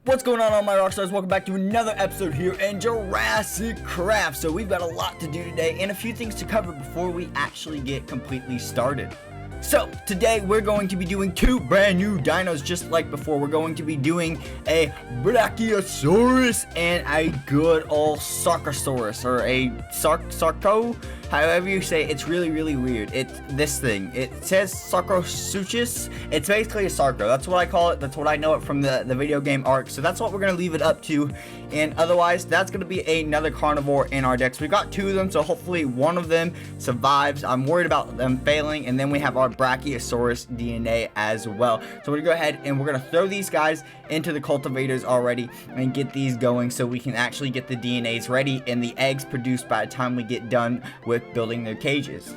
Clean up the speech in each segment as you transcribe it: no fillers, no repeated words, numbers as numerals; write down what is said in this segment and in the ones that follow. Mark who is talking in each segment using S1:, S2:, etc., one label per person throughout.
S1: What's going on, all my rockstars? Welcome back to another episode here in Jurassic Craft. So we've got a lot to do today and a few things to cover before we actually get completely started. So today we're going to be doing two brand new dinos just like before. We're going to be doing a Brachiosaurus and a good old Sarcosaurus, or a Sarco, however you say it. It's really weird. It's this thing. It says Sarcosuchus. It's basically a Sarco. That's what I call it. That's what I know it from the video game arc. So that's what we're going to leave it up to. And otherwise, that's going to be another carnivore in our decks. We got two of them, so hopefully one of them survives. I'm worried about them failing. And then we have our Brachiosaurus DNA as well. So we're going to go ahead and we're going to throw these guys into the cultivators already and get these going so we can actually get the DNAs ready and the eggs produced by the time we get done with building their cages.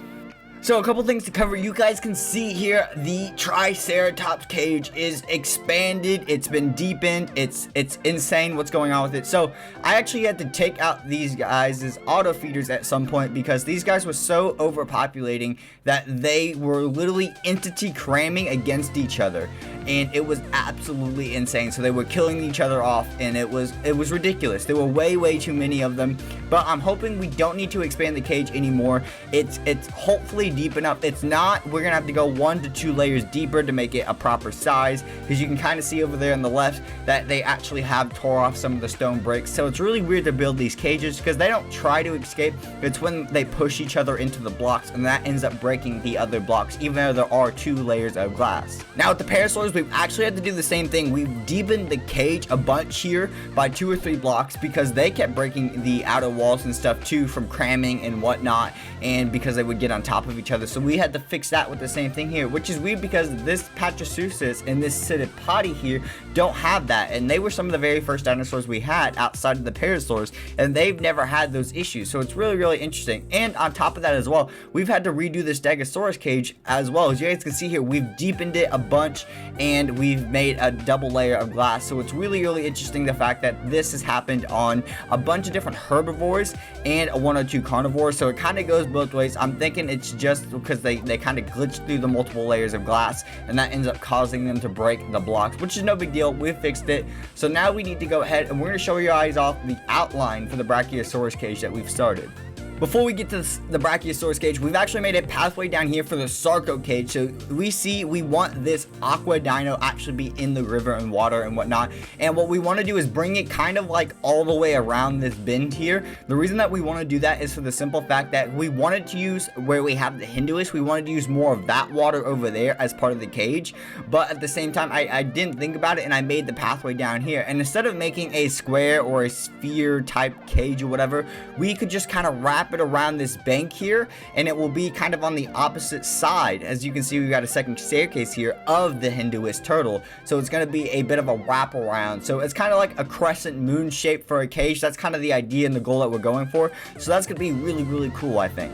S1: So a couple things to cover. You guys can see here the Triceratops cage is expanded. It's been deepened. It's insane what's going on with it. So I actually had to take out these guys as auto feeders at some point because these guys were so overpopulating that they were literally entity cramming against each other, and it was absolutely insane. So they were killing each other off, and it was ridiculous. There were way too many of them. But I'm hoping we don't need to expand the cage anymore. It's hopefully deep enough. It's not. We're gonna have to go 1 to 2 layers deeper to make it a proper size, because you can kind of see over there on the left that they actually have tore off some of the stone bricks. So it's really weird to build these cages because they don't try to escape. It's when they push each other into the blocks, and that ends up breaking the other blocks, even though there are 2 layers of glass. Now with the parasaurs, we've actually had to do the same thing. We've deepened the cage a bunch here by 2 or 3 blocks because they kept breaking the outer walls and stuff too from cramming and whatnot, and because they would get on top of each other. So we had to fix that with the same thing here, which is weird because this Brachiosaurus and this Cetipodi here don't have that, and they were some of the very first dinosaurs we had outside of the parasaurs, and they've never had those issues. So it's really interesting. And on top of that as well, we've had to redo this Stegosaurus cage as well. As you guys can see here, we've deepened it a bunch and we've made a double layer of glass. So it's really interesting, the fact that this has happened on a bunch of different herbivores and 1 or 2 carnivores. So it kind of goes both ways. I'm thinking it's just because they kind of glitch through the multiple layers of glass, and that ends up causing them to break the blocks, which is no big deal. We fixed it. So now we need to go ahead and we're going to show you guys off the outline for the Brachiosaurus cage that we've started. Before we get to the Brachiosaurus cage, we've actually made a pathway down here for the Sarco cage. So we want this aqua dino actually be in the river and water and whatnot. And what we want to do is bring it kind of like all the way around this bend here. The reason that we want to do that is for the simple fact that we wanted to use where we have the Hinduist. We wanted to use more of that water over there as part of the cage. But at the same time, I didn't think about it, and I made the pathway down here. And instead of making a square or a sphere type cage or whatever, we could just kind of wrap it around this bank here, and it will be kind of on the opposite side. As you can see, we've got a second staircase here of the Hinduist turtle, so it's going to be a bit of a wraparound. So it's kind of like a crescent moon shape for a cage. That's kind of the idea and the goal that we're going for. So that's going to be really cool, I think.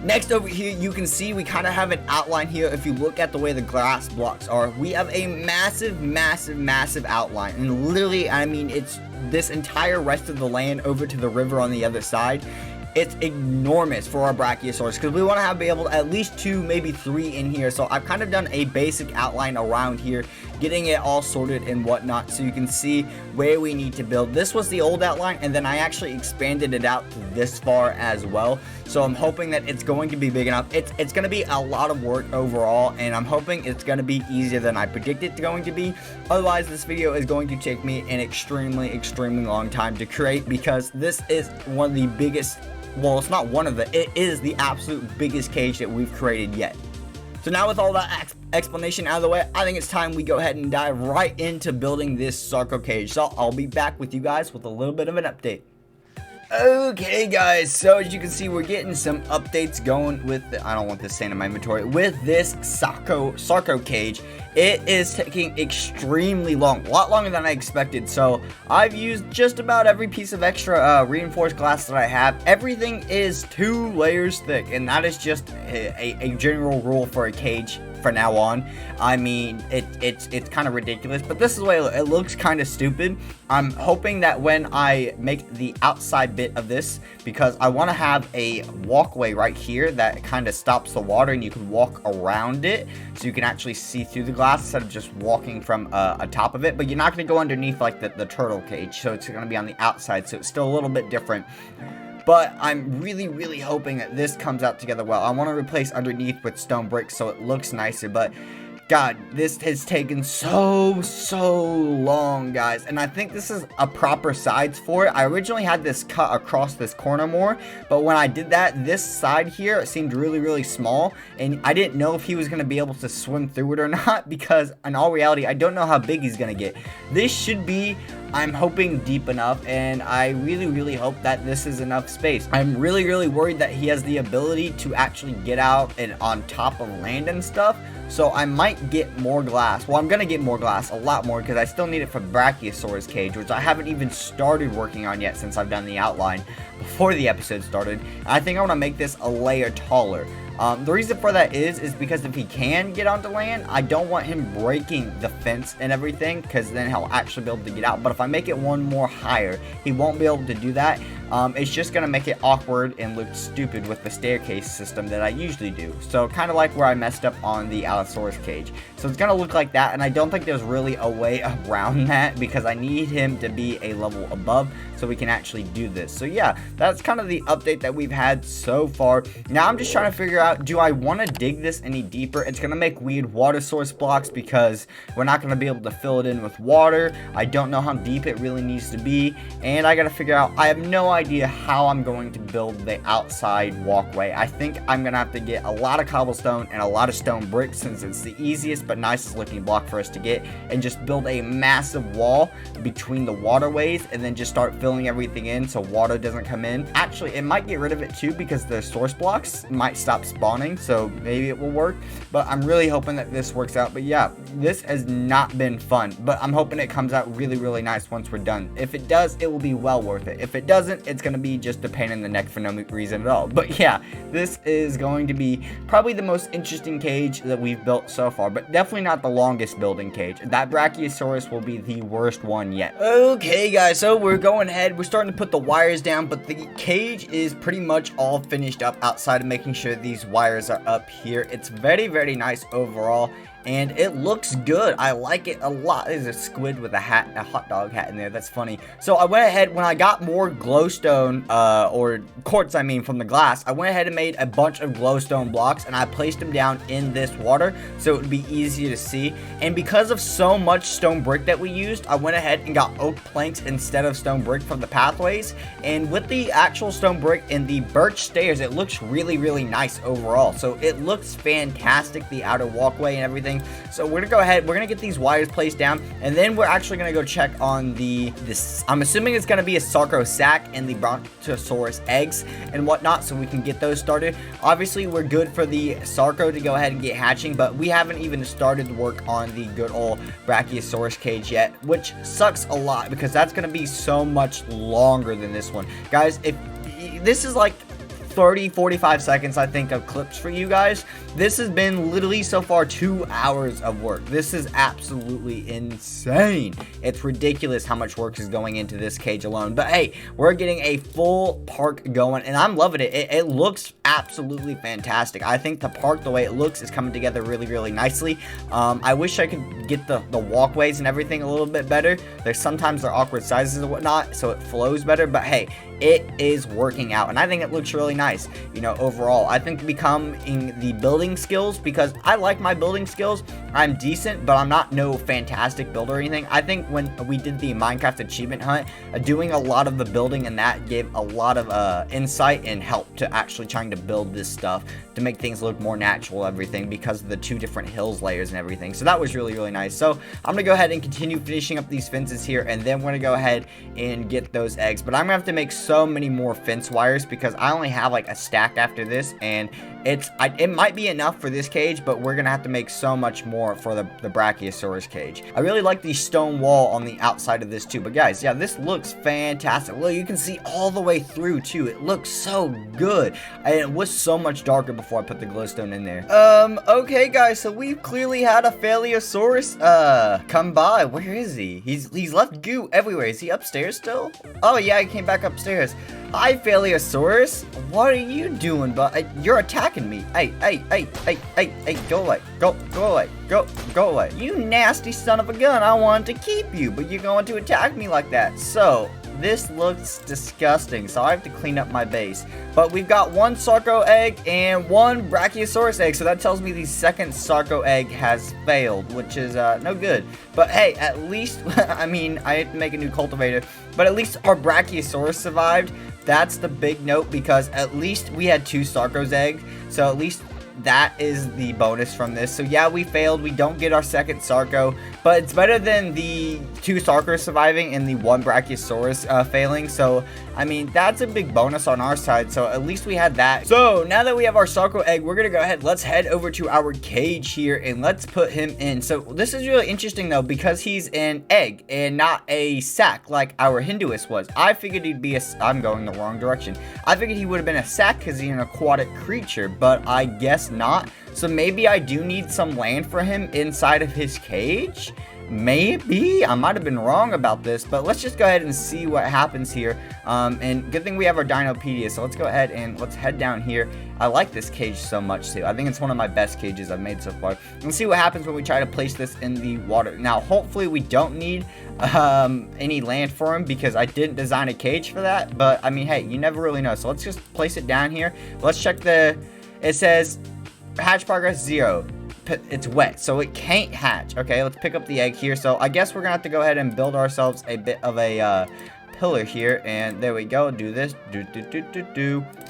S1: Next over here, you can see we kind of have an outline here. If you look at the way the glass blocks are, we have a massive outline, and literally, I mean, it's this entire rest of the land over to the river on the other side. It's enormous for our Brachiosaurus because we want to be able to at least 2, maybe 3 in here. So I've kind of done a basic outline around here, getting it all sorted and whatnot, so you can see where we need to build. This was the old outline, and then I actually expanded it out to this far as well. So I'm hoping that it's going to be big enough. It's going to be a lot of work overall, and I'm hoping it's going to be easier than I predict it's going to be. Otherwise, this video is going to take me an extremely long time to create, because this is one of the biggest, well, it's not one of the, it is the absolute biggest cage that we've created yet. So now with all that explanation out of the way, I think it's time we go ahead and dive right into building this Sarco cage. So I'll be back with you guys with a little bit of an update. Okay guys, so as you can see, we're getting some updates going with the, I don't want this staying in my inventory, with this Sarco cage. It is taking extremely long, a lot longer than I expected. So I've used just about every piece of extra reinforced glass that I have. Everything is 2 layers thick, and that is just a general rule for a cage for now on. I mean, it's kind of ridiculous, but this is the way it looks kind of stupid. I'm hoping that when I make the outside bit of this, because I want to have a walkway right here that kind of stops the water and you can walk around it, so you can actually see through the glass. glass instead of just walking from a top of it. But you're not going to go underneath like the turtle cage, so it's going to be on the outside, so it's still a little bit different. But I'm really hoping that this comes out together well. I want to replace underneath with stone bricks so it looks nicer, but God, this has taken so long, guys, and I think this is a proper size for it. I originally had this cut across this corner more, but when I did that, this side here, it seemed really small, and I didn't know if he was going to be able to swim through it or not, because in all reality, I don't know how big he's going to get. This should be, I'm hoping, deep enough, and I really hope that this is enough space. I'm really worried that he has the ability to actually get out and on top of land and stuff, so I might get more glass. Well, I'm gonna get more glass, a lot more, because I still need it for Brachiosaurus cage, which I haven't even started working on yet since I've done the outline before the episode started. I think I want to make this a layer taller. The reason for that is because if he can get onto land, I don't want him breaking the fence and everything, because then he'll actually be able to get out. But if I make it one more higher, he won't be able to do that. It's just going to make it awkward and look stupid with the staircase system that I usually do. So kind of like where I messed up on the Allosaurus cage. So it's going to look like that, and I don't think there's really a way around that, because I need him to be a level above so we can actually do this. So yeah, that's kind of the update that we've had so far. Now I'm just trying to figure out, do I want to dig this any deeper? It's going to make weird water source blocks because we're not going to be able to fill it in with water. I don't know how deep it really needs to be, and I got to figure out, I have no idea how I'm going to build the outside walkway. I think I'm going to have to get a lot of cobblestone and a lot of stone bricks, since it's the easiest but nicest looking block for us to get, and just build a massive wall between the waterways, and then just start filling everything in so water doesn't come in. Actually, it might get rid of it too, because the source blocks might stop spawning, so maybe it will work, but I'm really hoping that this works out. But yeah, this has not been fun, but I'm hoping it comes out really nice once we're done. If it does, it will be well worth it. If it doesn't, it's going to be just a pain in the neck for no reason at all. But yeah, this is going to be probably the most interesting cage that we've built so far, but definitely not the longest building cage. That Brachiosaurus will be the worst one yet. Okay guys, so we're going ahead, we're starting to put the wires down, but the cage is pretty much all finished up outside of making sure these wires are up here. It's very nice overall, and it looks good. I like it a lot. There's a squid with a hat, a hot dog hat in there. That's funny. So I went ahead, when I got more glowstone, or quartz, I mean, from the glass, I went ahead and made a bunch of glowstone blocks, and I placed them down in this water so it would be easier to see. And because of so much stone brick that we used, I went ahead and got oak planks instead of stone brick from the pathways. And with the actual stone brick and the birch stairs, it looks really nice overall. So it looks fantastic, the outer walkway and everything. So we're gonna go ahead, we're gonna get these wires placed down, and then we're actually gonna go check on this, I'm assuming it's gonna be a Sarco sack and the Brachiosaurus eggs and whatnot, so we can get those started. Obviously we're good for the Sarco to go ahead and get hatching, but we haven't even started to work on the good old Brachiosaurus cage yet, which sucks a lot because that's gonna be so much longer than this one. Guys, if this is like 30-45 seconds, I think, of clips for you guys. This has been literally so far 2 hours of work. This is absolutely insane. It's ridiculous how much work is going into this cage alone. But hey, we're getting a full park going, and I'm loving it. It looks absolutely fantastic. I think the park, the way it looks, is coming together really nicely. I wish I could get the walkways and everything a little bit better. There's sometimes they're awkward sizes and whatnot, so it flows better. But hey, it is working out, and I think it looks really nice, you know, overall. I think becoming the building skills, because I like my building skills, I'm decent, but I'm not no fantastic builder or anything. I think when we did the Minecraft achievement hunt, doing a lot of the building and that gave a lot of insight and help to actually trying to build this stuff to make things look more natural, everything, because of the 2 different hills layers and everything. So that was really nice. So I'm gonna go ahead and continue finishing up these fences here, and then we're gonna go ahead and get those eggs. But I'm gonna have to make so many more fence wires because I only have like a stack after this, and it might be enough for this cage, but we're gonna have to make so much more for the Brachiosaurus cage. I really like the stone wall on the outside of this too. But guys, yeah, this looks fantastic. Well, you can see all the way through too. It looks so good, and it was so much darker before I put the glowstone in there. Okay guys, so we've clearly had a Phaleosaurus come by. Where is he? He's left goo everywhere. Is he upstairs still? Oh yeah, he came back upstairs. Hi, Phaleosaurus. What are you doing? But you're attacking me. Hey, go away. Go away. Go away. You nasty son of a gun. I wanted to keep you, but you're going to attack me like that. So, this looks disgusting, so I have to clean up my base. But we've got one Sarco egg and one Brachiosaurus egg, so that tells me the second Sarco egg has failed, which is no good. But hey, at least, I mean, I had to make a new cultivator, but at least our Brachiosaurus survived. That's the big note, because at least we had two Sarco's eggs, so at least that is the bonus from this. So yeah, we failed. We don't get our second Sarco, but it's better than the two Sarcos surviving and the one Brachiosaurus failing. So I mean, that's a big bonus on our side, so at least we had that. So now that we have our Sarco egg, we're gonna go ahead, let's head over to our cage here and let's put him in. So this is really interesting though, because he's an egg and not a sack like our Hinduist was. I figured he'd be I'm going the wrong direction. I figured he would have been a sack because he's an aquatic creature, but I guess not. So maybe I do need some land for him inside of his cage. Maybe I might have been wrong about this, but let's just go ahead and see what happens here. And good thing we have our Dinopedia, so let's go ahead and let's head down here. I like this cage so much too. I think it's one of my best cages I've made so far. Let's see what happens when we try to place this in the water. Now hopefully we don't need any land for him, because I didn't design a cage for that. But I mean, hey, you never really know. So let's just place it down here. Let's check it says hatch progress 0. It's wet, so it can't hatch. Okay, let's pick up the egg here. So I guess we're gonna have to go ahead and build ourselves a bit of a pillar here, and there we go. Do this.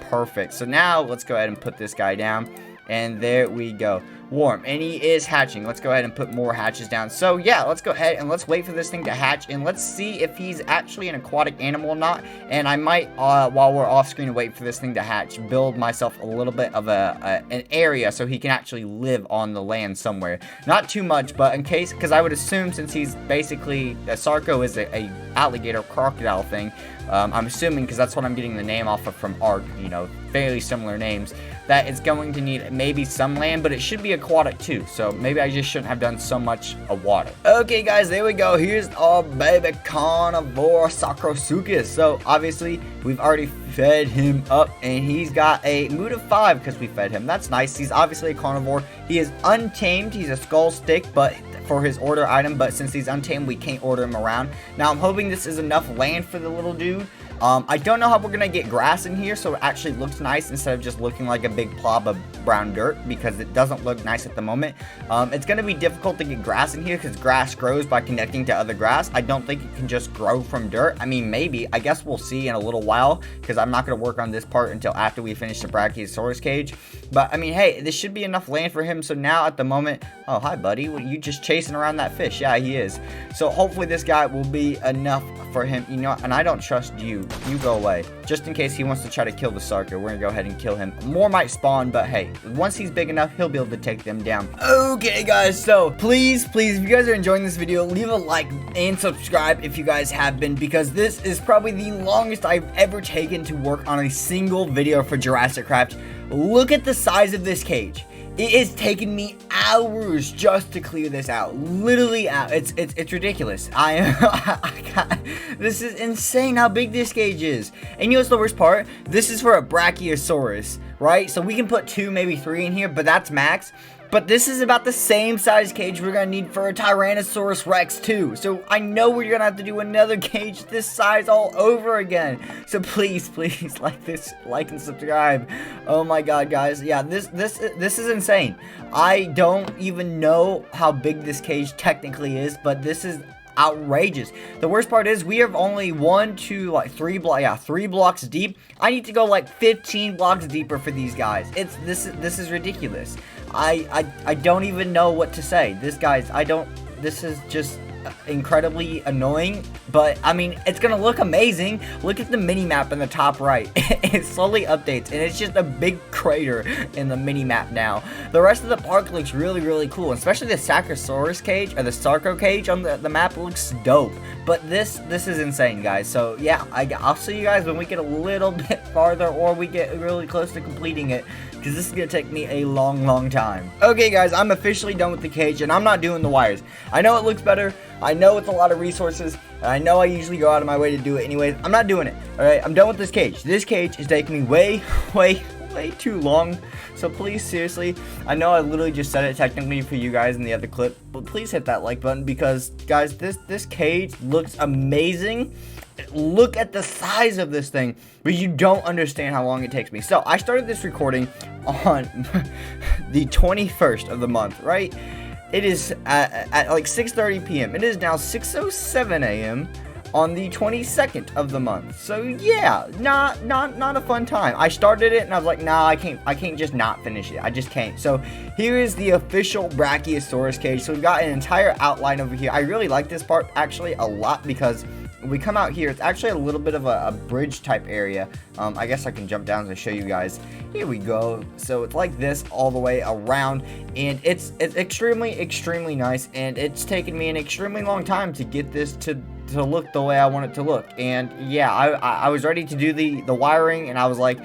S1: Perfect. So now let's go ahead and put this guy down, and there we go. Warm, and he is hatching. Let's go ahead and put more hatches down. So yeah, let's go ahead and let's wait for this thing to hatch, and let's see if he's actually an aquatic animal or not. And I might, while we're off screen and wait for this thing to hatch, build myself a little bit of an area so he can actually live on the land somewhere. Not too much, but in case, because I would assume since he's basically a Sarco is a alligator crocodile thing. I'm assuming, because that's what I'm getting the name off of from Ark, you know, fairly similar names, that it's going to need maybe some land, but it should be aquatic too, so maybe I just shouldn't have done so much of water. Okay guys, there we go. Here's our baby carnivore Sarcosuchus. So obviously we've already fed him up, and he's got a mood of 5 because we fed him. That's nice. He's obviously a carnivore. He is untamed. He's a skull stick, but for his order item, but since he's untamed, we can't order him around. Now I'm hoping this is enough land for the little dude. I don't know how we're gonna get grass in here so it actually looks nice instead of just looking like a big blob of brown dirt, because it doesn't look nice at the moment. It's gonna be difficult to get grass in here because grass grows by connecting to other grass. I don't think it can just grow from dirt. I mean, maybe. I guess we'll see in a little while, because I'm not gonna work on this part until after we finish the Brachiosaurus cage. But I mean, hey, this should be enough land for him. So now at the moment, oh hi buddy, what, you just chasing around that fish? Yeah, he is. So hopefully this guy will be enough for him, you know. And I don't trust you. You go away. Just in case he wants to try to kill the Sarco, we're gonna go ahead and kill him. More might spawn, but hey, once he's big enough, he'll be able to take them down. Okay guys, so please, if you guys are enjoying this video, leave a like and subscribe if you guys have been, because this is probably the longest I've ever taken to work on a single video for Jurassic Craft. Look at the size of this cage. It has taken me hours just to clear this out. Literally out. It's ridiculous. This is insane how big this cage is. And you know what's the worst part? This is for a Brachiosaurus, right? So we can put 2, maybe 3 in here, but that's max. But this is about the same size cage we're going to need for a Tyrannosaurus Rex too. So I know we're going to have to do another cage this size all over again. So please like and subscribe. Oh my god, guys. Yeah, this is insane. I don't even know how big this cage technically is, but this is outrageous. The worst part is we have only 1, 2, like 3 blocks deep. I need to go like 15 blocks deeper for these guys. This is ridiculous. I don't even know what to say. This is just incredibly annoying, but I mean, it's gonna look amazing. Look at the mini map in the top right. It slowly updates, and it's just a big crater in the mini map now. The rest of the park looks really cool, especially the Sarcosaurus cage, or the Sarco cage on the map looks dope. But this is insane, guys. So yeah, I'll see you guys when we get a little bit farther, or we get really close to completing it, because this is gonna take me a long time. Okay guys, I'm officially done with the cage, and I'm not doing the wires. I know it looks better, I know it's a lot of resources, And I know I usually go out of my way to do it anyways. I'm not doing it. All right, I'm done with this cage. This cage is taking me way too long. So please, seriously, I know I literally just said it technically for you guys in the other clip, but please hit that like button because, guys, this cage looks amazing. Look at the size of this thing, but you don't understand how long it takes me. So I started this recording on the 21st of the month, right? It is at like 6:30 p.m. It is now 6:07 a.m. on the 22nd of the month. So yeah, not a fun time. I started it and I was like, nah, I can't just not finish it. I just can't. So here is the official Brachiosaurus cage. So we've got an entire outline over here. I really like this part actually a lot because we come out here, it's actually a little bit of a bridge type area. I guess I can jump down to show you guys. Here we go. So it's like this all the way around, and it's extremely nice, and it's taken me an extremely long time to get this to look the way I want it to look. And yeah, I was ready to do the wiring, and I was like,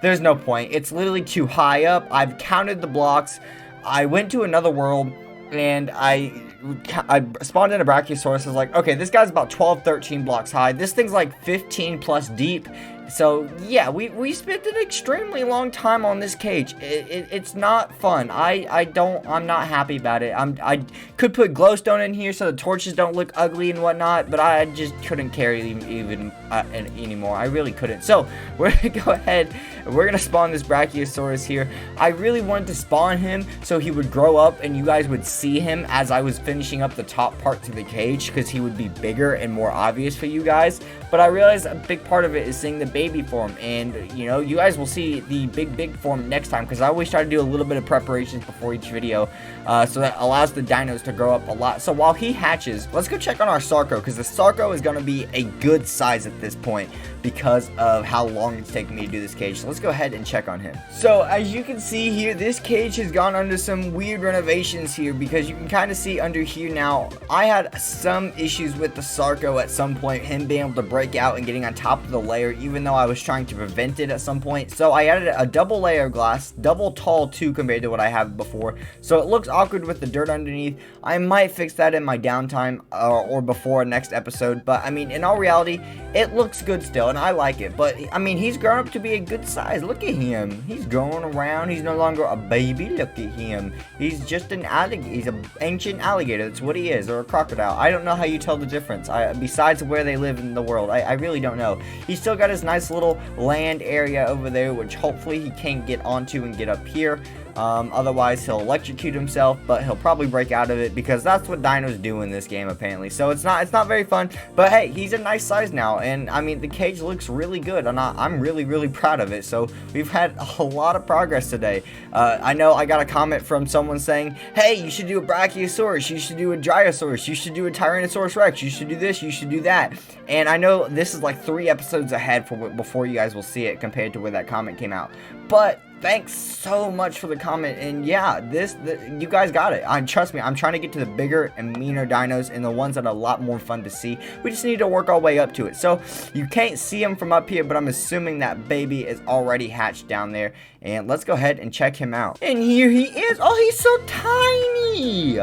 S1: there's no point. It's literally too high up. I've counted the blocks. I went to another world, and I spawned in a Brachiosaurus. I was like, okay, this guy's about 13 blocks high. This thing's like 15 plus deep. So yeah, we spent an extremely long time on this cage. It's not fun. I'm not happy about it. I could put glowstone in here so the torches don't look ugly and whatnot, but I just couldn't carry them even anymore. I really couldn't. So we're gonna go ahead and we're gonna spawn this Brachiosaurus here. I really wanted to spawn him so he would grow up and you guys would see him as I was finishing up the top parts of the cage, because he would be bigger and more obvious for you guys. But I realized a big part of it is seeing the baby form, and you know, you guys will see the big form next time, because I always try to do a little bit of preparations before each video, so that allows the dinos to grow up a lot. So while he hatches, let's go check on our Sarco, because the Sarco is going to be a good size at this point because of how long it's taking me to do this cage. So let's go ahead and check on him. So as you can see here, this cage has gone under some weird renovations here, because you can kind of see under here now, I had some issues with the Sarco at some point, him being able to break out and getting on top of the layer, even though I was trying to prevent it at some point. So I added a double layer of glass, double tall too compared to what I have before, so it looks awkward with the dirt underneath. I might fix that in my downtime or before next episode, but I mean, in all reality, it looks good still and I like it. But I mean, he's grown up to be a good size. Look at him, he's going around. He's no longer a baby. Look at him, he's just an alligator. He's an ancient alligator, that's what he is, or a crocodile. I don't know how you tell the difference, besides where they live in the world. I really don't know. He's still got his nice little land area over there, which hopefully he can't get onto and get up here. Otherwise he'll electrocute himself, but he'll probably break out of it, because that's what dinos do in this game apparently. So it's not very fun, but hey, he's a nice size now, and I mean, the cage looks really good, and I'm really proud of it. So we've had a lot of progress today. I know I got a comment from someone saying, hey, you should do a Brachiosaurus, you should do a Dryosaurus, you should do a Tyrannosaurus Rex, you should do this, you should do that. And I know this is like 3 episodes ahead before you guys will see it compared to where that comment came out, but thanks so much for the comment. And yeah, you guys got it. Trust me, I'm trying to get to the bigger and meaner dinos and the ones that are a lot more fun to see. We just need to work our way up to it. So you can't see him from up here, but I'm assuming that baby is already hatched down there. And let's go ahead and check him out. And here he is. Oh, he's so tiny.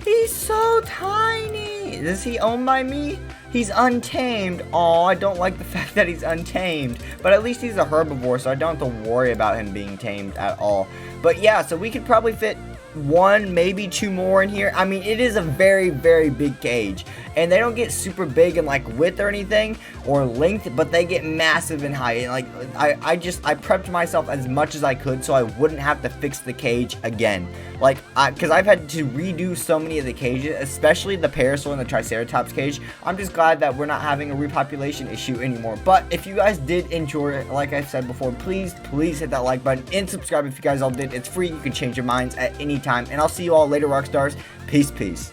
S1: He's so tiny. Is he owned by me? He's untamed. Oh, I don't like the fact that he's untamed. But at least he's a herbivore, so I don't have to worry about him being tamed at all. But yeah, so we could probably fit 1, maybe 2 more in here. I mean, it is a very big cage, and they don't get super big in like width or anything or length, but they get massive in height. And like I prepped myself as much as I could so I wouldn't have to fix the cage again, like because I've had to redo so many of the cages, especially the parasaur and the triceratops cage. I'm just glad that we're not having a repopulation issue anymore. But if you guys did enjoy it, like I said before, please hit that like button and subscribe if you guys all did. It's free, you can change your minds at any time, and I'll see you all later, rock stars. Peace.